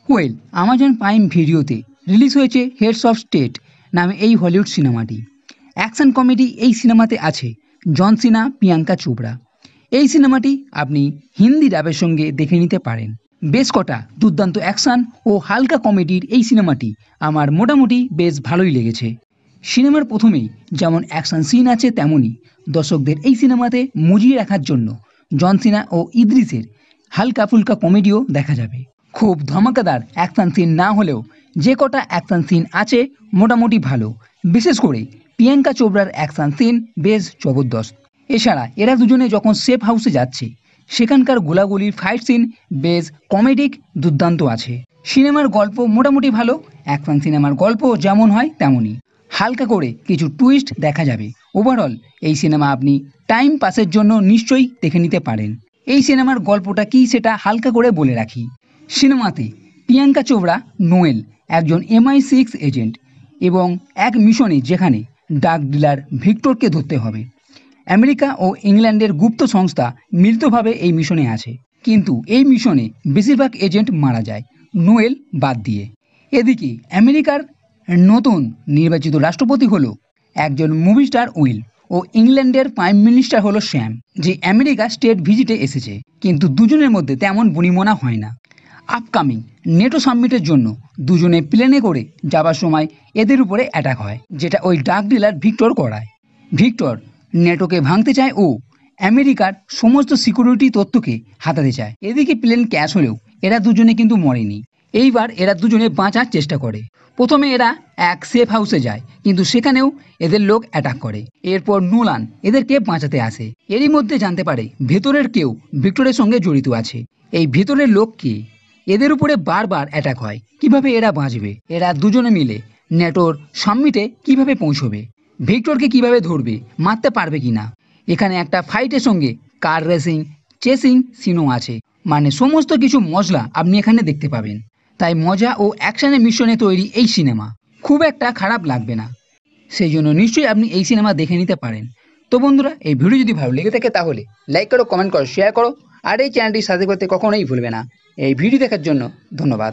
Well, Amazon prime ভিডিওতে release হয়েছে heads of state নামে এই হলিউড সিনেমাটি। অ্যাকশন কমেডি এই সিনেমাতে আছে জন সিনা, প্রিয়াঙ্কা চোপড়া। এই সিনেমাটি আপনি হিন্দি ডাবের সঙ্গে দেখে নিতে পারেন। বেশ কটা দুর্দান্ত অ্যাকশন ও হালকা কমেডির এই সিনেমাটি আমার মোটামুটি বেশ ভালোই লেগেছে। সিনেমার প্রথমেই যেমন অ্যাকশন সিন আছে, তেমনই দর্শকদের এই সিনেমাতে মুজিয়ে রাখার জন্য জন সিনা ও ইদ্রিসের হালকা ফুলকা কমেডিও দেখা যাবে। খুব ধমাকাদার অ্যাকশন সিন না হলেও যে কটা অ্যাকশন সিন আছে মোটামুটি ভালো। বিশেষ করে প্রিয়াঙ্কা চোপড়ার অ্যাকশন সিন বেশ জবরদস্ত। এছাড়া এরা দুজনে যখন সেফ হাউসে যাচ্ছে সেখানকার গোলাগুলির ফাইট সিন বেশ কমেডিক দুর্দান্ত আছে। সিনেমার গল্প মোটামুটি ভালো। অ্যাকশন সিনেমার গল্প যেমন হয় তেমনই, হালকা করে কিছু টুইস্ট দেখা যাবে। ওভারঅল এই সিনেমা আপনি টাইম পাসের জন্য নিশ্চয়ই দেখে নিতে পারেন। এই সিনেমার গল্পটা কী সেটা হালকা করে বলে রাখি। সিনেমাতে প্রিয়াঙ্কা চোপড়া নোয়েল একজন MI6 এজেন্ট এবং এক মিশনে যেখানে ড্রাগ ডিলার ভিক্টরকে ধরতে হবে। আমেরিকা ও ইংল্যান্ডের গুপ্ত সংস্থা মিলিতভাবে এই মিশনে আছে, কিন্তু এই মিশনে বেশিরভাগ এজেন্ট মারা যায়, নোয়েল বাদ দিয়ে। এদিকে আমেরিকার নতুন নির্বাচিত রাষ্ট্রপতি হলো একজন মুভি স্টার উইল ও ইংল্যান্ডের প্রাইম মিনিস্টার হলো স্যাম, যে আমেরিকা স্টেট ভিজিটে এসেছে, কিন্তু দুজনের মধ্যে তেমন বনিমনা হয় না। আপকামিং নেটো সাবমিটের জন্য দুজনে প্লেনে করে যাবার সময় এদের উপরে অ্যাটাক হয়, যেটা ওই ড্রাগ ডিলার ভিক্টর করায়। ভিক্টর নেটোকে ভাঙতে চায় ও আমেরিকার সমস্ত সিকিউরিটি তথ্যকে হাতাতে চায়। এদিকে প্লেন ক্র্যাশ হলেও এরা দুজনে কিন্তু মরেনি। এইবার এরা দুজনে বাঁচার চেষ্টা করে। প্রথমে এরা এক সেফ হাউসে যায়, কিন্তু সেখানেও এদের লোক অ্যাটাক করে। এরপর নোলান এদেরকে বাঁচাতে আসে। এরই মধ্যে জানতে পারে ভেতরের কেউ ভিক্টরের সঙ্গে জড়িত আছে। এই ভেতরের লোক কে? এদের উপরে বারবার অ্যাটাক হয়, কিভাবে এরা বাঁচবে? এরা দুজনে মিলে নেটোর সাবমিটে কিভাবে পৌঁছবে? ভিক্টরকে কিভাবে ধরবে? মারতে পারবে কিনা? এখানে একটা ফাইটের সঙ্গে কার রেসিং, চেসিং সিনও আছে, মানে সমস্ত কিছু মজলা আপনি এখানে দেখতে পাবেন। তাই মজা ও অ্যাকশনের মিশ্রণে তৈরি এই সিনেমা খুব একটা খারাপ লাগবে না। সেই জন্য নিশ্চয়ই আপনি এই সিনেমা দেখে নিতে পারেন। তো বন্ধুরা, এই ভিডিও যদি ভালো লেগে থাকে তাহলে লাইক করো, কমেন্ট করো, শেয়ার করো, আর এই চ্যানেলটি সাবস্ক্রাইব করতে কখনোই ভুলবে না। এই ভিডিও দেখার জন্য ধন্যবাদ।